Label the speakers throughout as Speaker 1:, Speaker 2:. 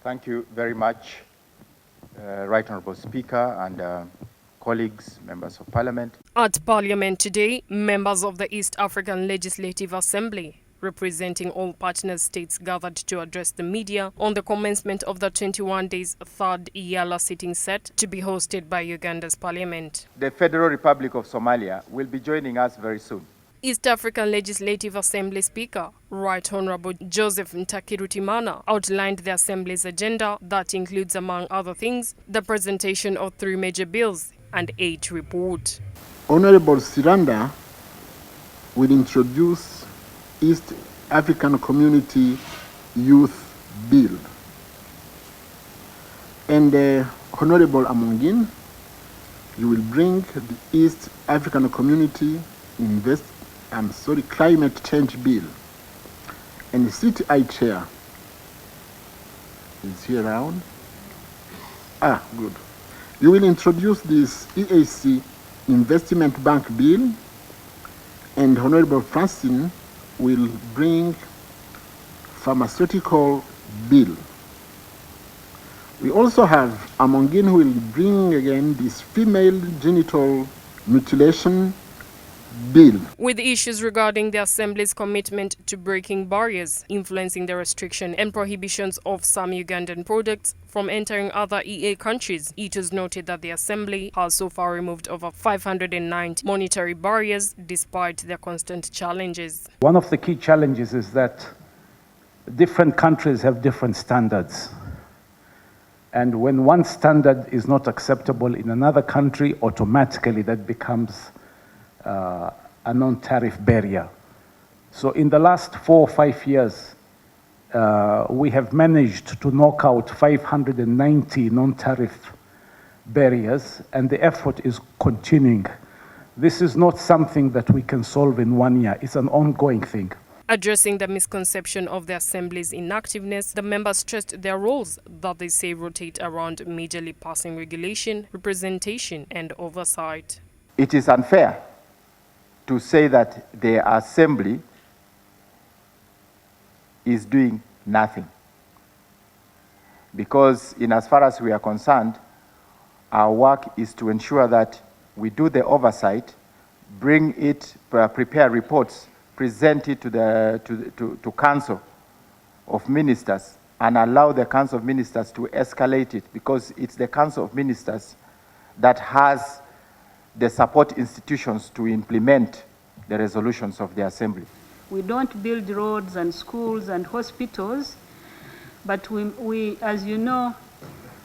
Speaker 1: Thank you very much, Right Honourable Speaker and colleagues, members of Parliament.
Speaker 2: At Parliament today, members of the East African Legislative Assembly, representing all partner states, gathered to address the media on the commencement of the 21 days third IALA sitting set to be hosted by Uganda's Parliament.
Speaker 1: The Federal Republic of Somalia will be joining us very soon.
Speaker 2: East African Legislative Assembly Speaker, Right Honourable Joseph Ntakirutimana, outlined the Assembly's agenda that includes, among other things, the presentation of 3 major bills and 8 reports.
Speaker 3: Honourable Siranda will introduce East African Community Youth Bill. And Honourable Amongin, you will bring the East African Community Climate Change Bill. And the CTI Chair is here around. Good. You will introduce this EAC Investment Bank Bill, and Honourable Francine will bring Pharmaceutical Bill. We also have Amongin who will bring again this Female Genital Mutilation Bill.
Speaker 2: With issues regarding the Assembly's commitment to breaking barriers influencing the restriction and prohibitions of some Ugandan products from entering other EA countries, it was noted that the Assembly has so far removed over 590 monetary barriers despite their constant challenges.
Speaker 4: One of the key challenges is that different countries have different standards. And when one standard is not acceptable in another country, automatically that becomes a non-tariff barrier. So in the last 4 or 5 years, we have managed to knock out 590 non-tariff barriers, and the effort is continuing. This is not something that we can solve in 1 year. It's an ongoing thing.
Speaker 2: Addressing the misconception of the Assembly's inactiveness, the members stressed their roles that they say rotate around majorly passing regulation, representation, and oversight.
Speaker 1: It is unfair to say that the Assembly is doing nothing. Because in as far as we are concerned, our work is to ensure that we do the oversight, bring it, prepare reports, present it to Council of Ministers, and allow the Council of Ministers to escalate it, because it's the Council of Ministers that has the support institutions to implement the resolutions of the Assembly.
Speaker 5: We don't build roads and schools and hospitals, but we, as you know,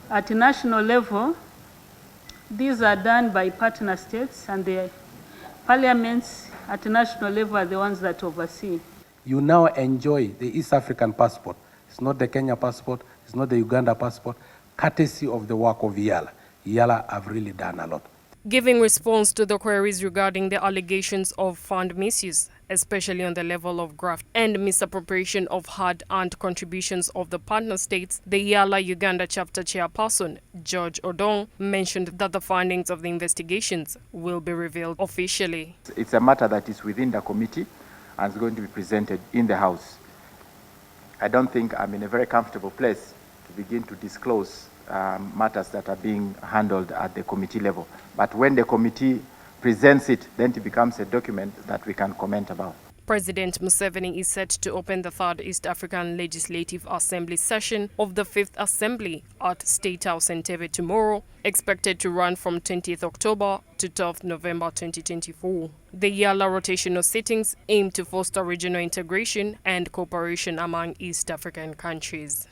Speaker 5: at a national level, these are done by partner states, and the parliaments at a national level are the ones that oversee.
Speaker 6: You now enjoy the East African passport. It's not the Kenya passport, it's not the Uganda passport, courtesy of the work of IALA. IALA have really done a lot.
Speaker 2: Giving response to the queries regarding the allegations of fund misuse, especially on the level of graft and misappropriation of hard-earned contributions of the partner states, the IALA Uganda chapter chairperson, George Odong, mentioned that the findings of the investigations will be revealed officially.
Speaker 1: It's a matter that is within the committee and is going to be presented in the House. I don't think I'm in a very comfortable place to begin to disclose matters that are being handled at the committee level. But when the committee presents it, then it becomes a document that we can comment about.
Speaker 2: President Museveni is set to open the 3rd East African Legislative Assembly session of the 5th Assembly at State House Entebbe tomorrow, expected to run from 20th October to 12th November 2024. The IALA rotational sittings aim to foster regional integration and cooperation among East African countries.